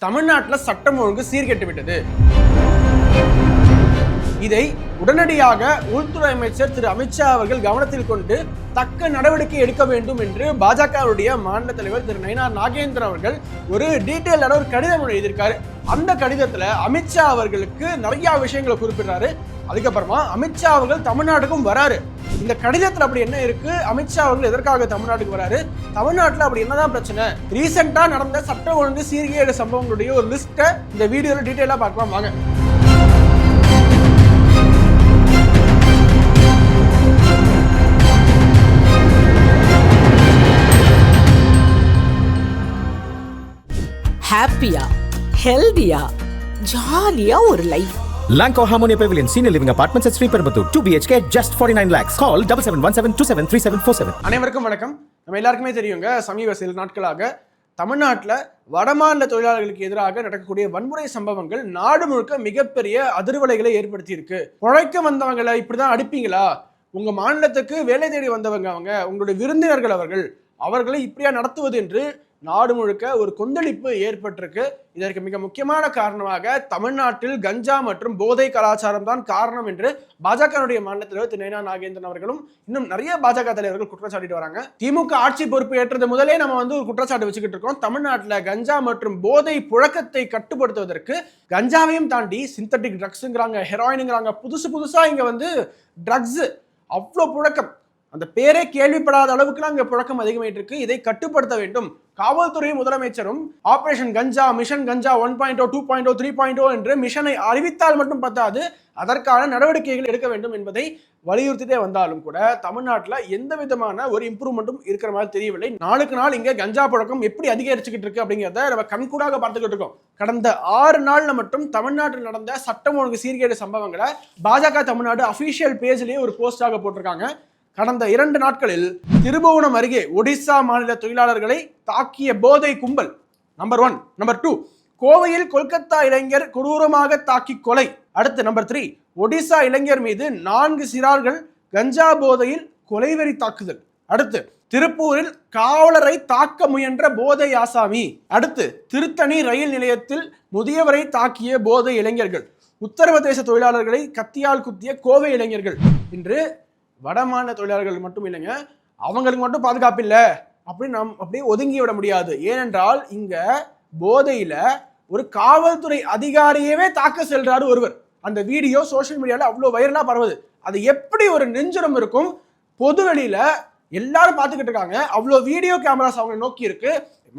தமிழ்நாட்டில் சட்டம் ஒழுங்கு சீர்கெட்டு விட்டது. இதை உடனடியாக உள்துறை அமைச்சர் திரு அமித்ஷா அவர்கள் கவனத்தில் கொண்டு தக்க நடவடிக்கை எடுக்க வேண்டும் என்று பாஜகவுடைய மாநில தலைவர் திரு நயினார் நாகேந்திரன் அவர்கள் ஒரு டீட்டெயிலான ஒரு கடிதம் எழுதியிருக்காரு. அந்த கடிதத்துல அமித்ஷா அவர்களுக்கு நிறைய விஷயங்களை குறிப்பிடுறாரு. அதுக்கப்புறமா அமித்ஷா அவர்கள் தமிழ்நாட்டுக்கும் வராரு. இந்த கடிதத்துல அப்படி என்ன இருக்கு, அமித்ஷா அவர்கள் எதற்காக தமிழ்நாட்டுக்கு வராரு, தமிழ்நாட்டுல அப்படி என்னதான் பிரச்சனை, ரீசெண்டா நடந்த சட்ட ஒழுங்கு சீர்கேடு சம்பவங்களுடைய ஒரு லிஸ்ட்டை இந்த வீடியோல டீட்டெயிலா பார்க்கலாம் வாங்க. ஹாப்பியா, ஹெல்தியா, ஜாலியா ஒரு life. Lanco Harmonia Pavilion Senior Living Apartments at Sri Perambatoor 2 BHK just 49 lakhs. Call 7717273747. அனைவருக்கும் வணக்கம். நம்ம எல்லாருக்குமே தெரியுங்க, சமீப சில நாட்களாக தமிழ்நாட்டில் வடமாநில தொழிலாளர்களுக்கு எதிராக நடக்கக்கூடிய வன்முறை சம்பவங்கள் நாடு முழுக்க மிகப்பெரிய அதிர்வலைகளை ஏற்படுத்தி இருக்கு. உழைக்க வந்தவங்களை இப்படிதான் அடிப்பீங்களா, உங்க மாநிலத்துக்கு வேலை தேடி வந்தவங்க அவங்க, உங்களுடைய விருந்தினர்கள் அவர்களை இப்படியா நடத்துவது என்று நாடு முழுக்க ஒரு கொந்தளிப்பு ஏற்பட்டிருக்கு. இதற்கு மிக முக்கியமான காரணமாக தமிழ்நாட்டில் கஞ்சா மற்றும் போதை கலாச்சாரம் தான் காரணம் என்று பாஜகவுடைய மாநில தலைவர் திரு நயினார் நாகேந்திரன் அவர்களும் இன்னும் நிறைய பாஜக தலைவர்கள் குற்றம் சாட்டிட்டு வராங்க. திமுக ஆட்சி பொறுப்பு ஏற்றது முதலே நம்ம ஒரு குற்றச்சாட்டு வச்சுக்கிட்டு இருக்கோம். தமிழ்நாட்டில் கஞ்சா மற்றும் போதை புழக்கத்தை கட்டுப்படுத்துவதற்கு கஞ்சாவையும் தாண்டி சிந்தட்டிக் ட்ரக்ஸுங்கிறாங்க, ஹெராயினுங்கிறாங்க, புதுசா இங்க ட்ரக்ஸ் அவ்வளோ புழக்கம், அந்த பேரே கேள்விப்படாத அளவுக்கு அங்கே புழக்கம் அதிகமாயிட்டு இருக்கு. இதை கட்டுப்படுத்த வேண்டும். காவல்துறை முதலமைச்சரும் ஆபரேஷன் கஞ்சா, மிஷன் கஞ்சா 1.0, 2.0, 3.0 என்று மிஷனை அறிவித்தால் மட்டும் பத்தாது, அதற்கான நடவடிக்கைகள் எடுக்க வேண்டும் என்பதை வலியுறுத்திட்டே வந்தாலும் கூட தமிழ்நாட்டில் எந்த விதமான ஒரு இம்ப்ரூவ்மெண்ட்டும் இருக்கிற மாதிரி தெரியவில்லை. நாளுக்கு நாள் இங்கே கஞ்சா புழக்கம் எப்படி அதிகரிச்சுக்கிட்டு இருக்கு அப்படிங்கிறத நம்ம கண்கூடாக பார்த்துக்கிட்டு இருக்கோம். கடந்த 6 நாள்ல மட்டும் தமிழ்நாட்டில் நடந்த சட்டம் ஒழுங்கு சீர்கேடு சம்பவங்களை பாஜக தமிழ்நாடு அபிஷியல் பேஜ்லேயே ஒரு போஸ்டாக போட்டிருக்காங்க. கடந்த 2 நாட்களில் திருபுவனம் அருகே ஒடிசா மாநில தொழிலாளர்களை தாக்கிய போதை கும்பல் நம்பர் 1. நம்பர் 2, கோவையில் கொல்கத்தா இளைஞர் கொடூரமாக தாக்கி கொலை. அடுத்து நம்பர் 3, ஒடிசா இளைஞர் மீது 4 சிறார்கள் கஞ்சா போதையில் கொலைவெறி தாக்குதல். அடுத்து திருப்பூரில் காவலரை தாக்க முயன்ற போதை ஆசாமி. அடுத்து திருத்தணி ரயில் நிலையத்தில் முதியவரை தாக்கிய போதை இளைஞர்கள். உத்தரப்பிரதேச தொழிலாளர்களை கத்தியால் குத்திய கோவை இளைஞர்கள். இன்று வடமாநில தொழிலாளர்கள் மட்டும் இல்லைங்க, அவங்களுக்கு மட்டும் பாதுகாப்பு இல்லை அப்படின்னு நாம் அப்படியே ஒதுங்கி விட முடியாது. ஏனென்றால் இங்க போதையில ஒரு காவல்துறை அதிகாரியவே தாக்க செல்றாரு ஒருவர். அந்த வீடியோ சோசியல் மீடியால அவ்வளோ வைரலா பரவுது. அது எப்படி ஒரு நெஞ்சுரம் இருக்கும், பொது வெளியில எல்லாரும் பார்த்துக்கிட்டு இருக்காங்க, அவ்வளோ வீடியோ கேமராஸ் அவங்க நோக்கி இருக்கு,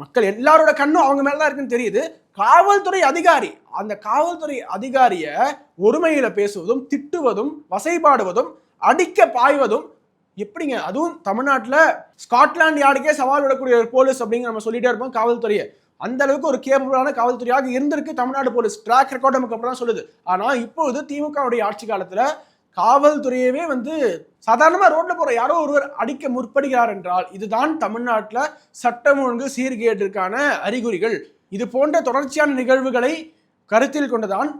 மக்கள் எல்லாரோட கண்ணும் அவங்க மேலதான் இருக்குன்னு தெரியுது. காவல்துறை அதிகாரி, அந்த காவல்துறை அதிகாரிய ஒருமையில பேசுவதும் திட்டுவதும் வசைபாடுவதும் அடிக்க பாய்வதும் எப்படிங்க, அதுவும் தமிழ்நாட்டில் ஸ்காட்லாந்து யார்டுக்கே சவால் விடக்கூடிய ஒரு போலீஸ் அப்படிங்கிற நம்ம சொல்லிட்டே இருப்போம் காவல்துறையை. அந்த அளவுக்கு ஒரு கேப்பபிளான காவல்துறையாக இருந்திருக்கு தமிழ்நாடு போலீஸ். ட்ராக் ரெக்கார்ட் நமக்கு அப்புறம் தான் சொல்லுது. ஆனால் இப்போது திமுகவுடைய ஆட்சி காலத்தில் காவல்துறையவே சாதாரணமாக ரோட்ல போற யாரோ ஒருவர் அடிக்க முற்படுகிறார் என்றால் இதுதான் தமிழ்நாட்டில் சட்டம் ஒழுங்கு சீர்கேட்டிற்கான அறிகுறிகள். இது போன்ற தொடர்ச்சியான நிகழ்வுகளை கருத்தில் கொண்டுதான்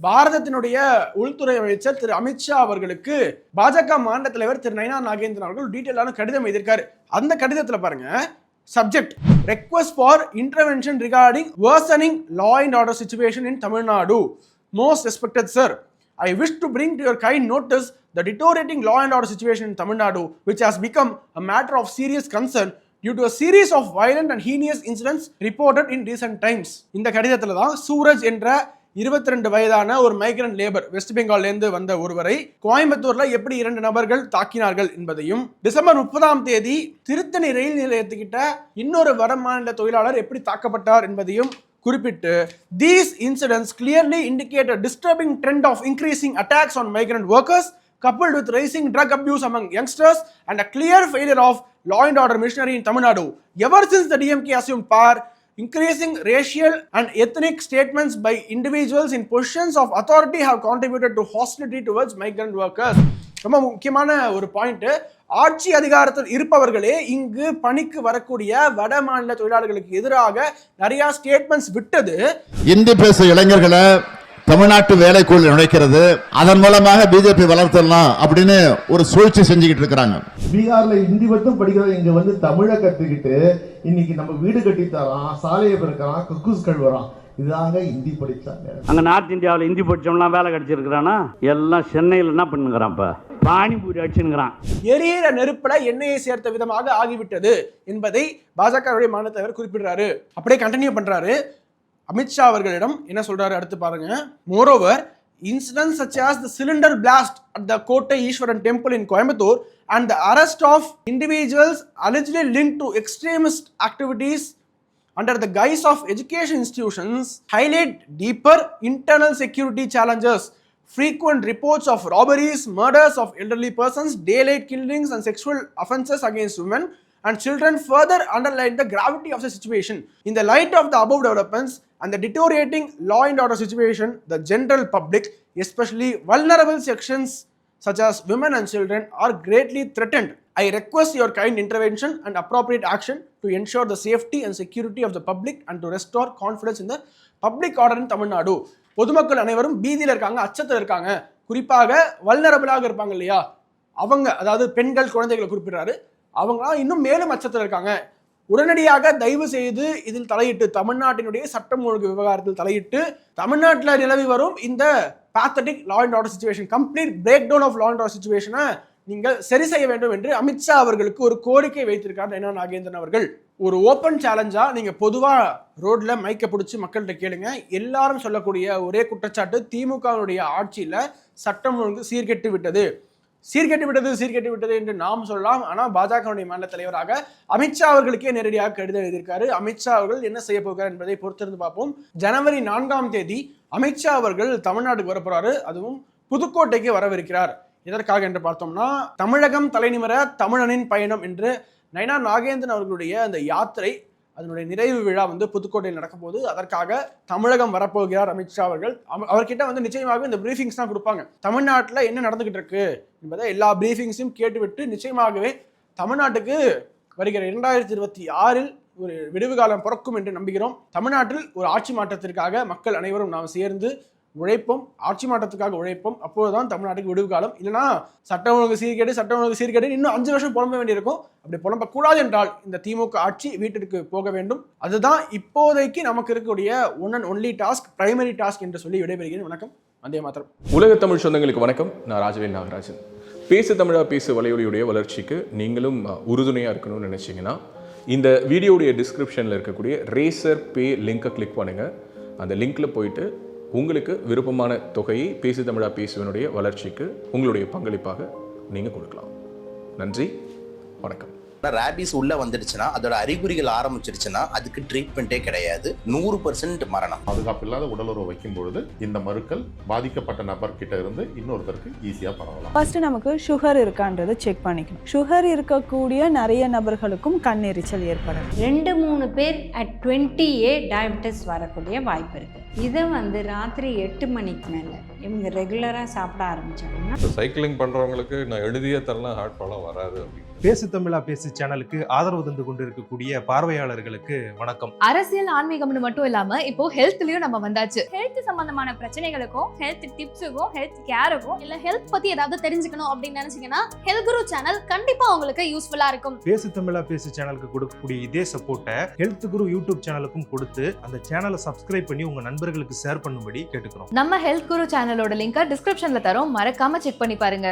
பாரதத்தினுடைய உள்துறை அமைச்சர் திரு அமித்ஷா அவர்களுக்கு பாஜக மாநில தலைவர் திரு நயினார் நாகேந்திரன் அவர்கள் டீட்டெயிலான கடிதம் எழுதியிருக்காரு. அந்த கடிதத்துல பாருங்க, subject request for intervention regarding worsening law and order situation in Tamil Nadu. Most respected sir, I wish to bring to your kind notice the deteriorating law and order situation in Tamil Nadu, which has become a matter of serious concern due to a series of violent and heinous incidents reported in recent times. இந்த கடிதத்துல தான் சூரஜ் என்ற 22 வயதான ஒரு migrant labour west பெங்கால்ல இருந்து வந்த ஒருவரை கோயம்புத்தூர்ல எப்படி 2 நபர்கள் தாக்கினார்கள் என்பதையும், டிசம்பர் 30ஆம் தேதி திருத்தணி ரயில் நிலையத்துக்கிட்ட இன்னொரு வடமாநில தொழிலாளர் எப்படி தாக்கப்பட்டார் என்பதையும் குறிப்பிட்டு, these incidents clearly indicate a disturbing trend of increasing attacks on migrant workers coupled with rising drug abuse among youngsters and a clear failure of law and order machinery in Tamil Nadu. Ever since the DMK assumed power, increasing racial and ethnic statements by individuals in positions of authority have contributed to hostility towards migrant workers. ரொம்ப முக்கியமான ஒரு point, ஆட்சி அதிகாரத்தில் இருப்பவர்களே இங்கு பணிக்கு வரக்கூடிய வட மாநில தொழிலாளர்களுக்கு எதிராக நிறைய ஸ்டேட்மெண்ட்ஸ் விட்டது. இந்தி பேசும் இளைஞர்களை தமிழ்நாட்டு வேலைக்குள் நுழைக்கிறது, அதன் மூலமாக பிஜேபி வளர்த்தலாம் அப்படின்னு ஒரு சூழ்ச்சி செஞ்சுக்கிட்டு இருக்கிறாங்க. பீகார்ல ஹிந்தி மட்டும் படிக்கிறது இங்க தமிழை கத்துக்கிட்டு இன்னைக்கு நம்ம வீடு கட்டி தரான், சாலையை பெருக்கிறான், கக்கூஸ் கழுவுறான். இதுதாங்க இந்தி படிச்சா வேலை. அங்கே நார்த் இந்தியாவில் இந்தி படித்தவங்களாம் வேலை கிடச்சிருக்கிறானா? எல்லாம் சென்னையில் என்ன பண்ணுங்கிறான்? இப்போ பானிபூரி அடிச்சுங்கிறான். எரியிற நெருப்புல எண்ணெயை சேர்த்த விதமாக ஆகிவிட்டது என்பதை பாஜகவுடைய மாநில தலைவர் குறிப்பிடுறாரு. அப்படியே கண்டினியூ பண்றாரு. அமித்ஷா அவர்களிடம் என்ன சொல்றாரு அடுத்து பாருங்க. Moreover, incidents such as the cylinder blast at the Kotai Ishwaran temple in Coimbatore and the arrest of individuals allegedly linked to extremist activities under the guise of education institutions highlight deeper internal security challenges. Frequent reports of robberies, murders of elderly persons, daylight killings and sexual offences against women and children further underline the gravity of the situation. In the light of the above developments and the deteriorating law and order situation, the general public, especially vulnerable sections such as women and children, are greatly threatened. I request your kind intervention and appropriate action to ensure the safety and security of the public and to restore confidence in the public order in Tamil Nadu. பொதுமக்கள் அனைவரும் பீதியில் இருக்காங்க, அச்சத்தில் இருக்காங்க. குறிப்பாக வல்னரபிளாக இருப்பாங்க இல்லையா, அவங்க, அதாவது பெண்கள், குழந்தைகளை குறிப்பிடுறாரு. அவங்களாம் இன்னும் மேலும் அச்சத்தில் இருக்காங்க. உடனடியாக தயவு செய்து இதில் தலையிட்டு, தமிழ்நாட்டினுடைய சட்டம் ஒழுங்கு விவகாரத்தில் தலையிட்டு, தமிழ்நாட்டில் நிலவி வரும் இந்த pathetic law and order situation, complete break down of law and order சிச்சுவேஷனை நீங்கள் சரி செய்ய வேண்டும் என்று அமித்ஷா அவர்களுக்கு ஒரு கோரிக்கை வைத்திருக்கார் நயனா நாகேந்திரன் அவர்கள். ஒரு ஓப்பன் சேலஞ்சா நீங்க பொதுவா ரோட்ல மைக்க பிடிச்சி மக்கள்கிட்ட கேளுங்க. எல்லாரும் சொல்லக்கூடிய ஒரே குற்றச்சாட்டு, திமுகவுடைய ஆட்சியில சட்டம் ஒழுங்கு சீர்கெட்டு விட்டது, சீர்கெட்டு விட்டது என்று நாம் சொல்லலாம். ஆனால் பாஜகவுடைய மாநில தலைவராக அமித்ஷா அவர்களுக்கே நேரடியாக கடிதம் எழுதியிருக்காரு. அமித்ஷா அவர்கள் என்ன செய்ய போகிறார் என்பதை பொறுத்திருந்து பார்ப்போம். ஜனவரி 4ஆம் தேதி அமித்ஷா அவர்கள் தமிழ்நாட்டுக்கு வரப்போறாரு. அதுவும் புதுக்கோட்டைக்கு வரவிருக்கிறார். எதற்காக என்று பார்த்தோம்னா, தமிழகம் தலைநிமிர தமிழனின் பயணம் என்று நயனா நாகேந்திரன் அவர்களுடைய அந்த யாத்திரை, அதனுடைய நிறைவு விழா புதுக்கோட்டையில் நடக்கும் போது அதற்காக தமிழகம் வரப்போகிறார் அமித்ஷா அவர்கள். அவர்கிட்ட நிச்சயமாக இந்த பிரீஃபிங்ஸ் தான் கொடுப்பாங்க. தமிழ்நாட்டில் என்ன நடந்துகிட்டு இருக்கு என்பதை எல்லா பிரீஃபிங்ஸையும் கேட்டுவிட்டு நிச்சயமாகவே தமிழ்நாட்டுக்கு வருகிற 2026 ஒரு விடுவு காலம் பிறக்கும் என்று நம்புகிறோம். தமிழ்நாட்டில் ஒரு ஆட்சி மாற்றத்திற்காக மக்கள் அனைவரும் நாம் சேர்ந்து உழைப்போம், ஆட்சி மாற்றத்துக்காக உழைப்போம். அப்போதுதான் தமிழ்நாட்டுக்கு விடுவு காலம். இல்லைனா சட்டம் ஒழுங்கு சீர்கேடு இன்னும் 5 வருஷம் புலம்ப வேண்டியிருக்கும். அப்படி புலம்பக்கூடாது என்றால் இந்த திமுக ஆட்சி வீட்டிற்கு போக வேண்டும். அதுதான் இப்போதைக்கு நமக்கு இருக்கக்கூடிய one and only task, primary task என்று சொல்லி விடைபெறுகிறேன். வணக்கம், வந்தே மாதரம். உலக தமிழ் சொந்தங்களுக்கு வணக்கம். நான் ராஜவேல் நாகராஜன். பேசு தமிழா பேசு வலையொலியுடைய வளர்ச்சிக்கு நீங்களும் உறுதுணையாக இருக்கணும்னு நினச்சிங்கன்னா இந்த வீடியோடைய டிஸ்கிரிப்ஷனில் இருக்கக்கூடிய ரேசர் பே லிங்கை கிளிக் பண்ணுங்கள். அந்த லிங்க்கில் போயிட்டு உங்களுக்கு விருப்பமான தொகையை பேசு தமிழா பேசுவனுடைய வளர்ச்சிக்கு உங்களுடைய பங்களிப்பாக நீங்கள் கொடுக்கலாம். நன்றி, வணக்கம். ரேபிஸ் உள்ள வந்துடுச்சுன்னா, அதோட அறிகுறிகள் ஆரம்பிச்சிருச்சுன்னா அதுக்கு ட்ரீட்மெண்ட்டே கிடையாது. 100% மரணம். பாதுகாப்பு இல்லாத உடலுறவு வைக்கும் பொழுது இந்த மருக்கள் பாதிக்கப்பட்ட நபர் கிட்ட இருந்து இன்னொருத்தருக்கு ஈஸியா பரவலாம். ஃபர்ஸ்ட் நமக்கு சுகர் இருக்கான்றதை செக் பண்ணிக்கணும். சுகர் இருக்கக்கூடிய நிறைய நபர்களுக்கும் கண்ணெரிச்சல் ஏற்படும். 2-3 பேர் at 20A டயபெட்டிஸ் வரக்கூடிய வாய்ப்பு இருக்கு. இதை ராத்திரி 8 மணிக்கு மேலே இவங்க ரெகுலராக சாப்பிட ஆரம்பிச்சாங்கன்னா, சைக்கிளிங் பண்ணுறவங்களுக்கு நான் எழுதிய தரலாம் ஹார்ட் ப்ராப்ளம் வராது. பேசு தமிழா பேசு சேனலுக்கு ஆதரவு தந்து கொண்டிருக்கக்கூடிய பார்வையாளர்களுக்கு வணக்கம். அரசியல், ஆன்மீகம்னு மட்டும் இல்லாம இப்போ ஹெல்த்லயும் நம்ம வந்தாச்சு. ஹெல்த் சம்பந்தமான பிரச்சனைகளுக்கும், ஹெல்த் டிப்ஸுக்கும், ஹெல்த் கேருக்கும், இல்ல ஹெல்த் பத்தி ஏதாவது தெரிஞ்சுக்கணும் அப்படின்னு நினைச்சீங்கன்னா ஹெல்த் குரு சேனல் கண்டிப்பா உங்களுக்கு யூஸ்ஃபுல்லா இருக்கும். பேசு தமிழா பேசு சேனலுக்கு கொடுக்கக்கூடிய இதே சப்போர்ட்டை ஹெல்த் குரு யூடியூப் சேனலுக்கும் கொடுத்து அந்த சேனலை சப்ஸ்கிரைப் பண்ணி உங்க நண்பர்களுக்கு ஷேர் பண்ணும்படி கேட்டுக்கிறோம். நம்ம ஹெல்த் குரு சேனலோட லிங்கை டிஸ்கிரிப்ஷன்ல தரோம், மறக்காம செக் பண்ணி பாருங்க.